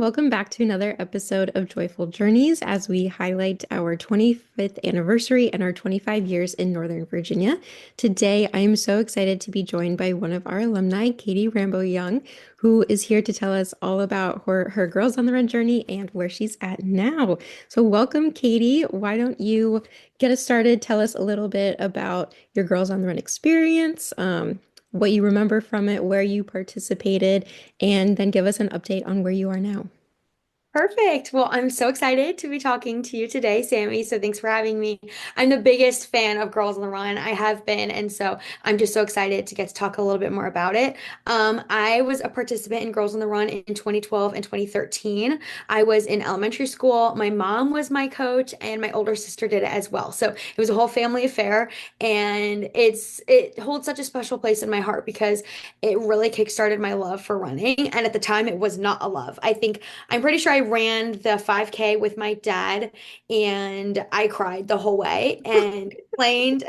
welcome back to another episode of Joyful Journeys as we highlight our 25th anniversary and our 25 years in Northern Virginia. Today, I am so excited to be joined by one of our alumni, Katie Ramboyong, who is here to tell us all about her Girls on the Run journey and where she's at now. So, welcome, Katie. Why don't you get us started? Tell us a little bit about your Girls on the Run experience, what you remember from it, where you participated, and then give us an update on where you are now. Perfect. Well, I'm so excited to be talking to you today, Sammy. So thanks for having me. I'm the biggest fan of Girls on the Run. I have been, and so I'm just so excited to get to talk a little bit more about it. I was a participant in Girls on the Run in 2012 and 2013. I was in elementary school. My mom was my coach, and my older sister did it as well. So it was a whole family affair, and it holds such a special place in my heart because it really kickstarted my love for running. And at the time, it was not a love. I'm pretty sure I ran the 5K with my dad and I cried the whole way and complained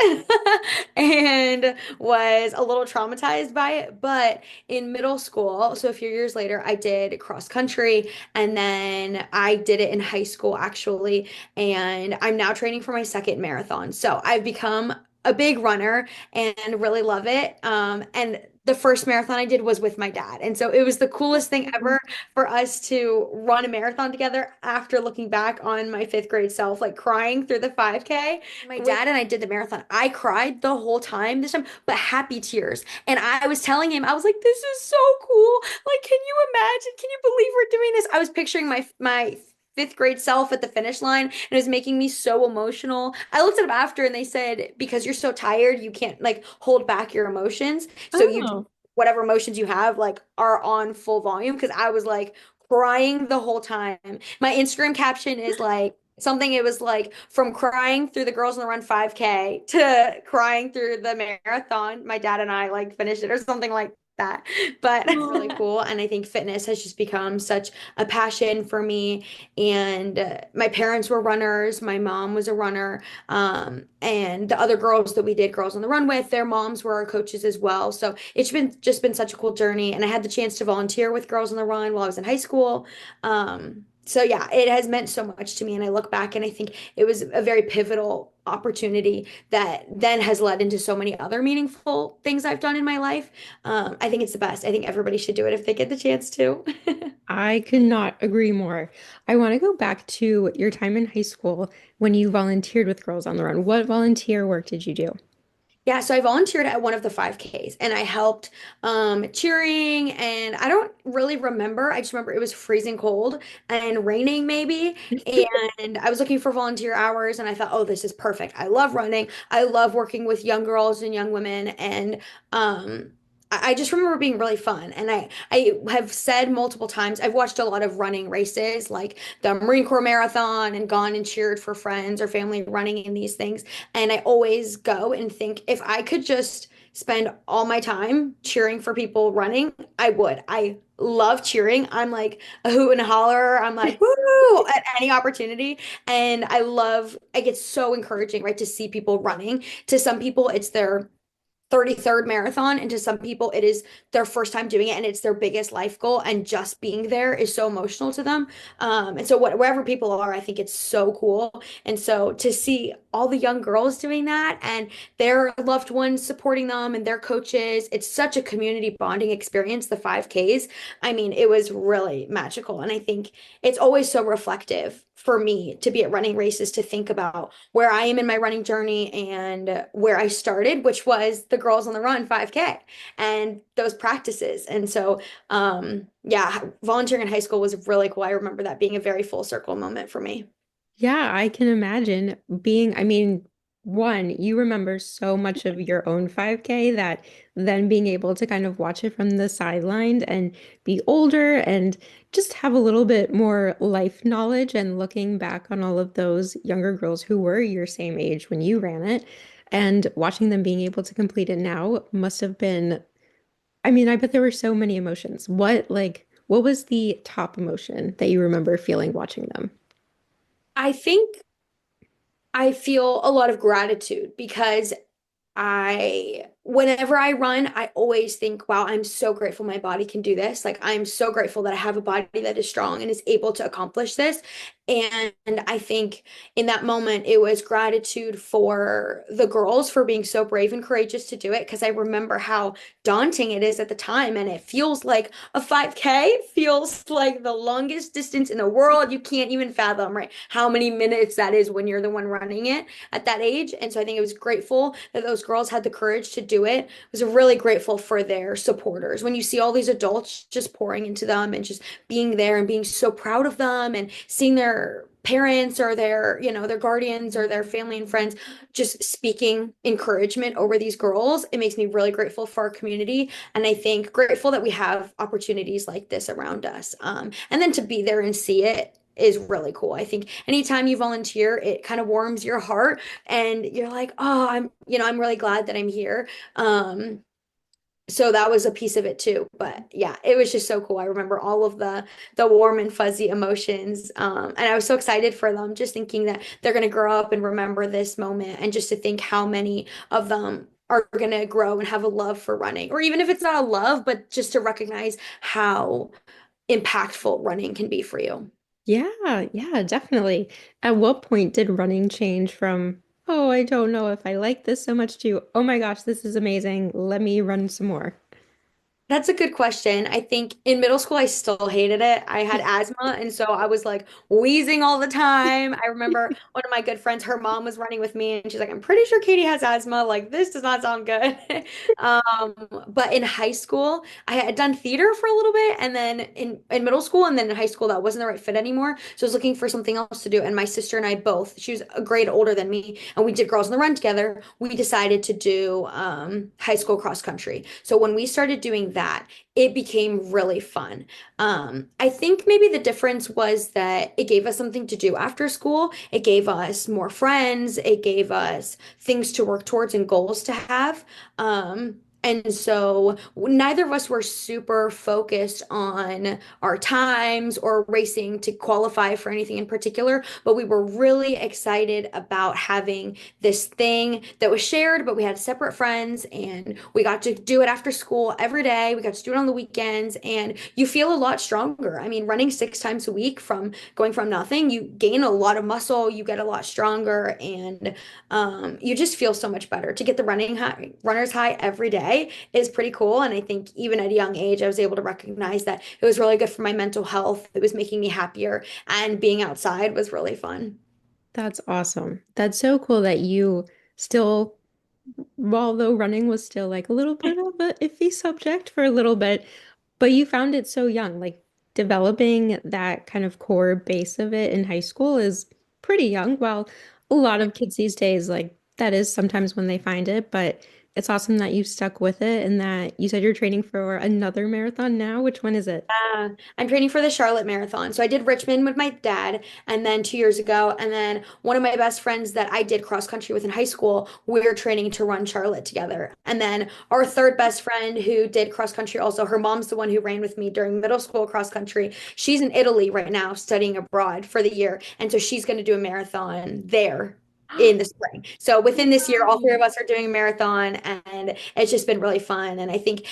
and was a little traumatized by it. But in middle school, so a few years later, I did cross country and then I did it in high school actually. And I'm now training for my second marathon. So I've become a big runner and really love it. And the first marathon I did was with my dad. And so it was the coolest thing ever for us to run a marathon together after looking back on my fifth grade self, like crying through the 5K. My dad and I did the marathon. I cried the whole time this time, but happy tears. And I was telling him, I was like, this is so cool. Like, can you imagine? Can you believe we're doing this? I was picturing my fifth grade self at the finish line and it was making me so emotional. I looked it up after and they said because you're so tired, you can't like hold back your emotions. So you Oh, whatever emotions you have like are on full volume because I was like crying the whole time. My Instagram caption is like something it was like from crying through the Girls on the Run 5K to crying through the marathon. My dad and I like finished it or something like that. But it's really cool. And I think fitness has just become such a passion for me. And my parents were runners. My mom was a runner. And the other girls that we did Girls on the Run with, their moms were our coaches as well. So it's been just been such a cool journey. And I had the chance to volunteer with Girls on the Run while I was in high school. So yeah, it has meant so much to me. And I look back and I think it was a very pivotal opportunity that then has led into so many other meaningful things I've done in my life. I think it's the best. I think everybody should do it if they get the chance to. I could not agree more. I want to go back to your time in high school when you volunteered with Girls on the Run. What volunteer work did you do? Yeah, so I volunteered at one of the 5Ks and I helped cheering and I don't really remember. I just remember it was freezing cold and raining maybe. And I was looking for volunteer hours and I thought, oh, this is perfect. I love running. I love working with young girls and young women. And I just remember being really fun. And I have said multiple times, I've watched a lot of running races like the Marine Corps Marathon and gone and cheered for friends or family running in these things. And I always go and think if I could just spend all my time cheering for people running, I would. I love cheering. I'm like a hoot and a holler. I'm like, woo, at any opportunity. And I get so encouraging, right, to see people running. To some people, it's their 33rd marathon, and to some people it is their first time doing it and it's their biggest life goal, and just being there is so emotional to them. And so wherever people are, I think it's so cool. And so to see all the young girls doing that and their loved ones supporting them and their coaches, it's such a community bonding experience, the 5Ks. I mean, it was really magical, and I think it's always so reflective for me to be at running races to think about where I am in my running journey and where I started, which was the Girls on the Run 5K and those practices. And so, yeah, volunteering in high school was really cool. I remember that being a very full circle moment for me. Yeah, I can imagine being, I mean, one, you remember so much of your own 5K that then being able to kind of watch it from the sideline and be older and just have a little bit more life knowledge and looking back on all of those younger girls who were your same age when you ran it and watching them being able to complete it now must have been, I mean, I bet there were so many emotions. What was the top emotion that you remember feeling watching them? I think I feel a lot of gratitude because I whenever I run, I always think, wow, I'm so grateful my body can do this. Like, I'm so grateful that I have a body that is strong and is able to accomplish this. And I think in that moment, it was gratitude for the girls for being so brave and courageous to do it. Because I remember how daunting it is at the time. And it feels like a 5K feels like the longest distance in the world. You can't even fathom, right? How many minutes that is when you're the one running it at that age. And so I think it was grateful that those girls had the courage to do it. I was really grateful for their supporters. When you see all these adults just pouring into them and just being there and being so proud of them and seeing their parents or their, their guardians or their family and friends just speaking encouragement over these girls, it makes me really grateful for our community. And I think grateful that we have opportunities like this around us. And then to be there and see it is really cool. I think anytime you volunteer, it kind of warms your heart and you're like, oh, I'm really glad that I'm here. So that was a piece of it too. But yeah, it was just so cool. I remember all of the warm and fuzzy emotions. And I was so excited for them, just thinking that they're gonna grow up and remember this moment, and just to think how many of them are gonna grow and have a love for running, or even if it's not a love, but just to recognize how impactful running can be for you. Yeah, yeah, definitely. At what point did running change from, oh, I don't know if I like this so much to, oh my gosh, this is amazing. Let me run some more. That's a good question. I think in middle school, I still hated it. I had asthma, and so I was like wheezing all the time. I remember one of my good friends, her mom was running with me, and she's like, I'm pretty sure Katie has asthma. Like, this does not sound good. Um, but in high school, I had done theater for a little bit, and then in middle school, and then in high school, that wasn't the right fit anymore. So I was looking for something else to do. And my sister and I both, she was a grade older than me, and we did Girls on the Run together. We decided to do high school cross country. So when we started doing that, it became really fun. I think maybe the difference was that it gave us something to do after school. It gave us more friends. It gave us things to work towards and goals to have. And so neither of us were super focused on our times or racing to qualify for anything in particular, but we were really excited about having this thing that was shared, but we had separate friends and we got to do it after school every day. We got to do it on the weekends, and you feel a lot stronger. I mean, running 6 times a week from going from nothing, you gain a lot of muscle, you get a lot stronger, and you just feel so much better. To get the runner's high every day is pretty cool. And I think even at a young age, I was able to recognize that it was really good for my mental health. It was making me happier, and being outside was really fun. That's awesome. That's so cool that you still, although running was still like a little bit of a iffy subject for a little bit, but you found it so young. Like developing that kind of core base of it in high school is pretty young. Well, a lot of kids these days, like that is sometimes when they find it, but it's awesome that you stuck with it and that you said you're training for another marathon now. Which one is it? I'm training for the Charlotte Marathon. So I did Richmond with my dad, and then 2 years ago, and then one of my best friends that I did cross country with in high school, we were training to run Charlotte together. And then our third best friend who did cross country also, her mom's the one who ran with me during middle school cross country. She's in Italy right now studying abroad for the year. And so she's going to do a marathon there in the spring. So within this year, all three of us are doing a marathon, and it's just been really fun. And I think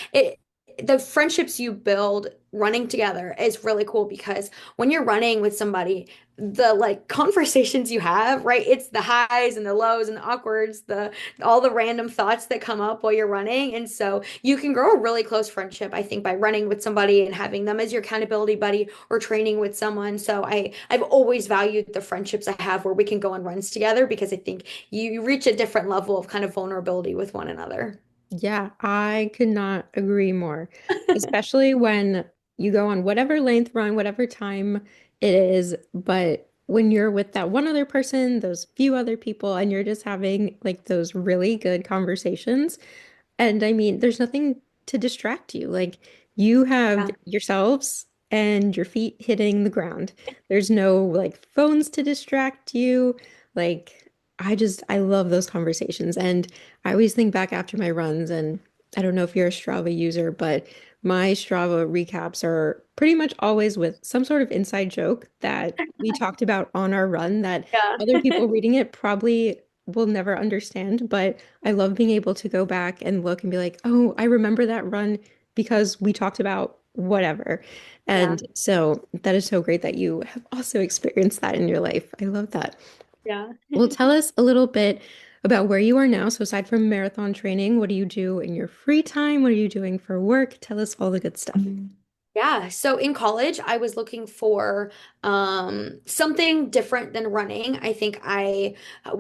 the friendships you build running together is really cool, because when you're running with somebody, the like conversations you have, right? It's the highs and the lows and the awkwards, the all the random thoughts that come up while you're running. And so you can grow a really close friendship, I think, by running with somebody and having them as your accountability buddy or training with someone. So I've always valued the friendships I have where we can go on runs together, because I think you reach a different level of kind of vulnerability with one another. Yeah, I could not agree more. Especially when you go on whatever length run, whatever time it is, but when you're with that one other person, those few other people, and you're just having like those really good conversations. And I mean, there's nothing to distract you. Like you have Yeah. yourselves and your feet hitting the ground. There's no like phones to distract you. Like I love those conversations. And I always think back after my runs, and I don't know if you're a Strava user, but my Strava recaps are pretty much always with some sort of inside joke that we talked about on our run that Yeah. other people reading it probably will never understand, but I love being able to go back and look and be like, oh, I remember that run because we talked about whatever. Yeah. And so that is so great that you have also experienced that in your life. I love that. Yeah. Well, tell us a little bit about where you are now. So aside from marathon training, what do you do in your free time? What are you doing for work? Tell us all the good stuff. Yeah, so in college, I was looking for something different than running. I think I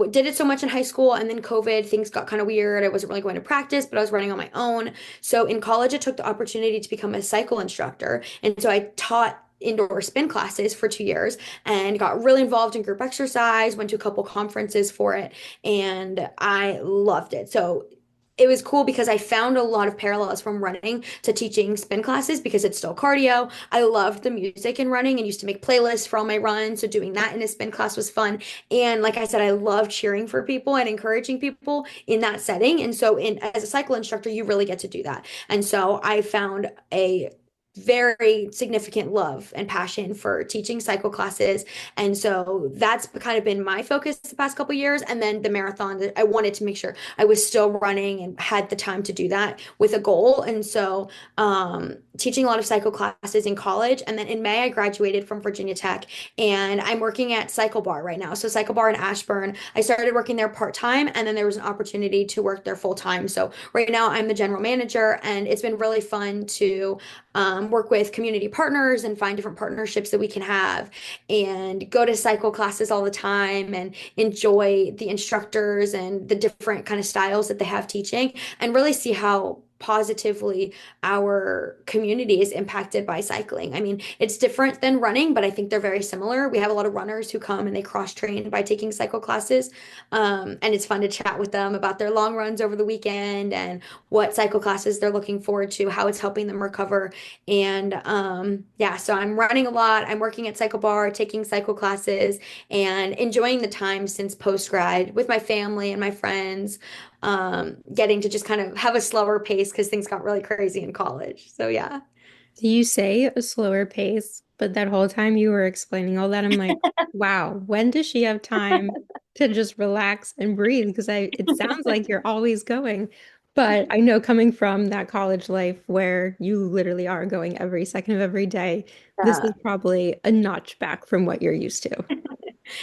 did it so much in high school, and then COVID, things got kind of weird. I wasn't really going to practice, but I was running on my own. So in college, I took the opportunity to become a cycle instructor. And so I taught indoor spin classes for 2 years and got really involved in group exercise, went to a couple conferences for it, and I loved it. So it was cool because I found a lot of parallels from running to teaching spin classes because it's still cardio. I loved the music in running and used to make playlists for all my runs. So doing that in a spin class was fun. And like I said, I love cheering for people and encouraging people in that setting. And so in as a cycle instructor, you really get to do that. And so I found a very significant love and passion for teaching cycle classes. And so that's kind of been my focus the past couple years. And then the marathon, I wanted to make sure I was still running and had the time to do that with a goal. And so teaching a lot of cycle classes in college. And then in May, I graduated from Virginia Tech and I'm working at Cycle Bar right now. So Cycle Bar in Ashburn, I started working there part-time and then there was an opportunity to work there full-time. So right now I'm the general manager and it's been really fun to work with community partners and find different partnerships that we can have and go to cycle classes all the time and enjoy the instructors and the different kind of styles that they have teaching and really see how positively our community is impacted by cycling. I mean, it's different than running, but I think they're very similar. We have a lot of runners who come and they cross train by taking cycle classes. And it's fun to chat with them about their long runs over the weekend and what cycle classes they're looking forward to, how it's helping them recover. And yeah, so I'm running a lot. I'm working at Cycle Bar, taking cycle classes, and enjoying the time since post grad with my family and my friends, getting to just kind of have a slower pace because things got really crazy in college. So yeah. Do you say a slower pace, but that whole time you were explaining all that, I'm like, wow, when does she have time to just relax and breathe? Because it sounds like you're always going. But I know coming from that college life where you literally are going every second of every day, this is Yeah. probably a notch back from what you're used to.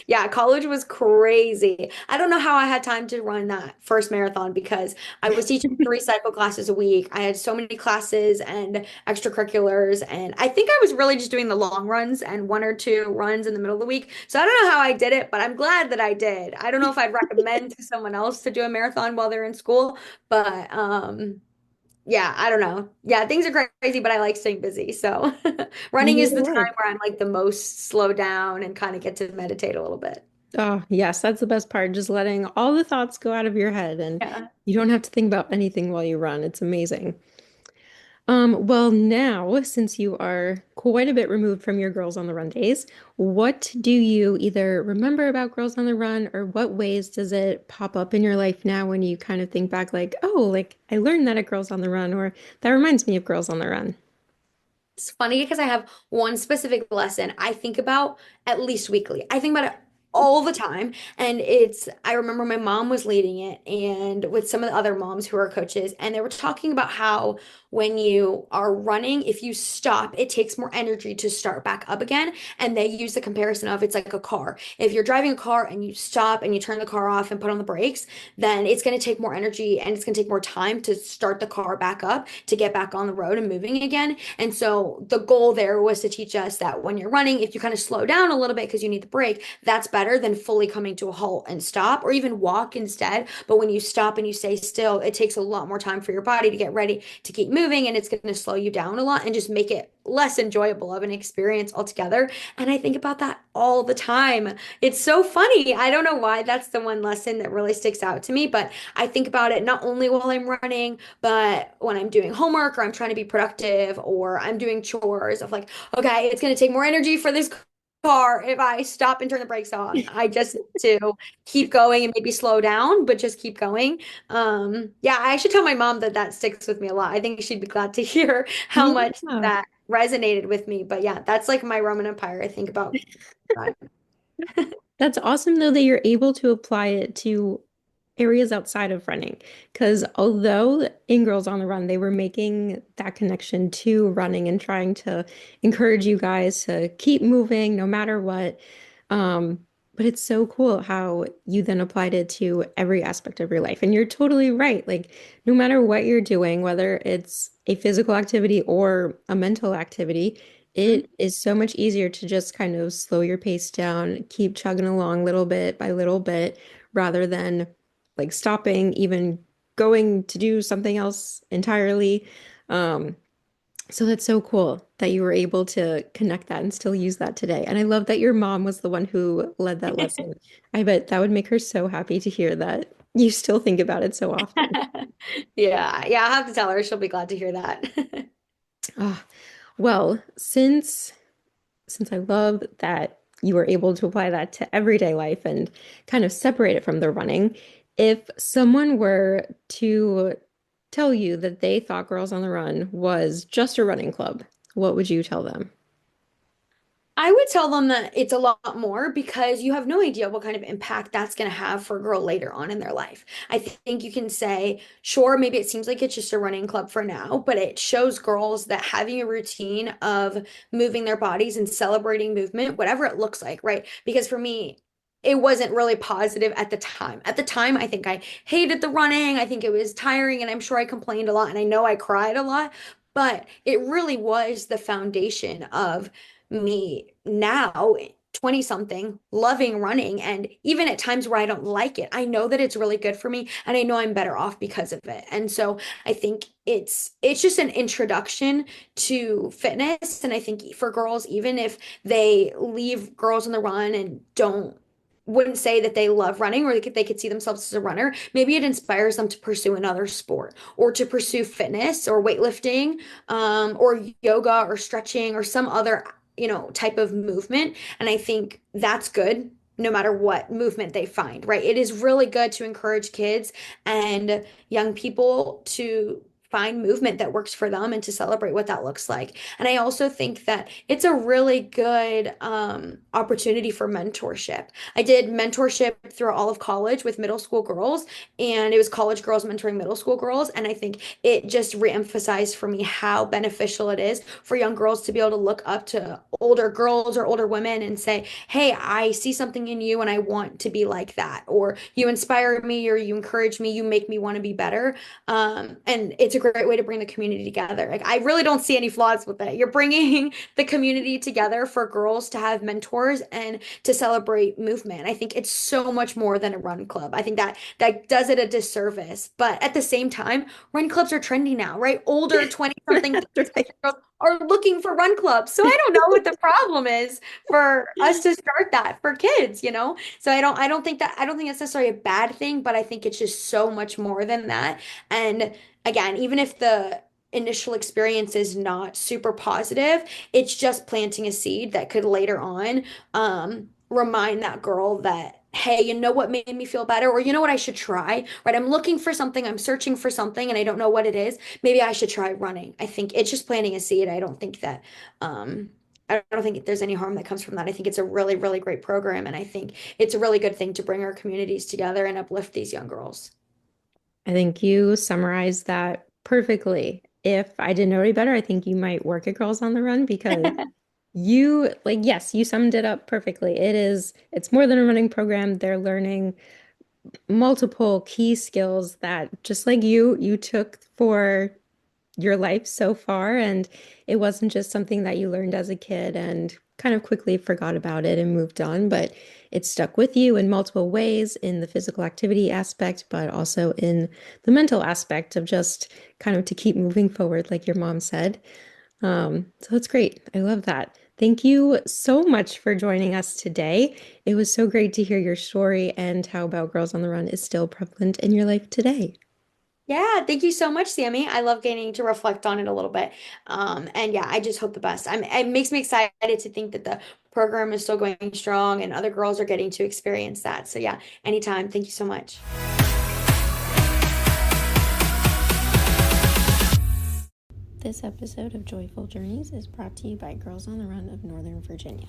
Yeah, college was crazy. I don't know how I had time to run that first marathon because I was teaching 3 cycle classes a week. I had so many classes and extracurriculars, and I think I was really just doing the long runs and 1 or 2 runs in the middle of the week. So I don't know how I did it, but I'm glad that I did. I don't know if I'd recommend to someone else to do a marathon while they're in school, but yeah, I don't know. Yeah, things are crazy, but I like staying busy. So running is Neither the way. time where I'm like the most slow down and kind of get to meditate a little bit. Oh, yes, that's the best part. Just letting all the thoughts go out of your head and Yeah. you don't have to think about anything while you run. It's amazing. Well, now, since you are quite a bit removed from your Girls on the Run days, what do you either remember about Girls on the Run or what ways does it pop up in your life now when you kind of think back like, oh, like I learned that at Girls on the Run or that reminds me of Girls on the Run? It's funny because I have one specific lesson I think about at least weekly. I think about it all the time. And I remember my mom was leading it and with some of the other moms who are coaches, and they were talking about how when you are running, if you stop, it takes more energy to start back up again. And they use the comparison of it's like a car. If you're driving a car and you stop and you turn the car off and put on the brakes, then it's going to take more energy and it's going to take more time to start the car back up to get back on the road and moving again. And so the goal there was to teach us that when you're running, if you kind of slow down a little bit because you need the break, that's better than fully coming to a halt and stop or even walk instead. But when you stop and you stay still, it takes a lot more time for your body to get ready to keep moving and it's going to slow you down a lot and just make it less enjoyable of an experience altogether. And I think about that all the time. It's so funny. I don't know why that's the one lesson that really sticks out to me, but I think about it not only while I'm running, but when I'm doing homework or I'm trying to be productive or I'm doing chores of like, okay, it's going to take more energy for this car if I stop and turn the brakes on. I just need to keep going and maybe slow down, but just keep going. Yeah, I should tell my mom that that sticks with me a lot. I think she'd be glad to hear how much Yeah. that resonated with me. But yeah, that's like my Roman Empire. I think about that. That's awesome though that you're able to apply it to areas outside of running. Because although in Girls on the Run, they were making that connection to running and trying to encourage you guys to keep moving no matter what. Um, but it's so cool how you then applied it to every aspect of your life. And you're totally right. Like, no matter what you're doing, whether it's a physical activity or a mental activity, Mhm. it is so much easier to just kind of slow your pace down, keep chugging along little bit by little bit, rather than like stopping, even going to do something else entirely. Um, so that's so cool that you were able to connect that and still use that today. And I love that your mom was the one who led that lesson. I bet that would make her so happy to hear that you still think about it so often. Yeah, yeah, I have to tell her. She'll be glad to hear that. Ah, well, since I love that you were able to apply that to everyday life and kind of separate it from the running, if someone were to tell you that they thought Girls on the Run was just a running club, what would you tell them? I would tell them that it's a lot more because you have no idea what kind of impact that's going to have for a girl later on in their life. I think you can say, sure, maybe it seems like it's just a running club for now, but it shows girls that having a routine of moving their bodies and celebrating movement, whatever it looks like, right? Because for me, it wasn't really positive at the time. At the time, I think I hated the running. I think it was tiring, and I'm sure I complained a lot, and I know I cried a lot, but it really was the foundation of me now, 20 something, loving running. And even at times where I don't like it, I know that it's really good for me and I know I'm better off because of it. And so I think it's just an introduction to fitness. And I think for girls, even if they leave Girls on the Run and don't wouldn't say that they love running or they could see themselves as a runner, maybe it inspires them to pursue another sport or to pursue fitness or weightlifting, or yoga or stretching or some other type of movement. And I think that's good no matter what movement they find, right? It is really good to encourage kids and young people to find movement that works for them and to celebrate what that looks like. And I also think that it's a really good opportunity for mentorship. I did mentorship through all of college with middle school girls, and it was college girls mentoring middle school girls. And I think it just reemphasized for me how beneficial it is for young girls to be able to look up to older girls or older women and say, hey, I see something in you and I want to be like that. Or you inspire me, or you encourage me, you make me want to be better. And it's a great way to bring the community together. Like, I really don't see any flaws with it. You're bringing the community together for girls to have mentors and to celebrate movement. I think it's so much more than a run club. I think that does it a disservice. But at the same time, run clubs are trendy now, right? Older 20 something, 30 That's something right. girls are looking for run clubs. So I don't know what the problem is for us to start that for kids. So I don't think that's necessarily a bad thing, but I think it's just so much more than that. And again, even if the initial experience is not super positive, it's just planting a seed that could later on remind that girl that, hey, you know what made me feel better? Or you know what I should try, right? I'm looking for something, I'm searching for something, and I don't know what it is. Maybe I should try running. I think it's just planting a seed. Um, I don't think there's any harm that comes from that. I think it's a really, really great program, and I think it's a really good thing to bring our communities together and uplift these young girls. I think you summarized that perfectly. If I didn't know any better, I think you might work at Girls on the Run because you, like, yes, you summed it up perfectly. It's more than a running program. They're learning multiple key skills that just like you took for your life so far. And it wasn't just something that you learned as a kid and kind of quickly forgot about it and moved on, but it stuck with you in multiple ways in the physical activity aspect, but also in the mental aspect of just kind of to keep moving forward, like your mom said. So that's great. I love that. Thank you so much for joining us today. It was so great to hear your story and how about Girls on the Run is still prevalent in your life today. Yeah, thank you so much, Sammy. I love getting to reflect on it a little bit. And yeah, I just hope the best. It makes me excited to think that the program is still going strong and other girls are getting to experience that. So yeah, anytime. Thank you so much. This episode of Joyful Journeys is brought to you by Girls on the Run of Northern Virginia.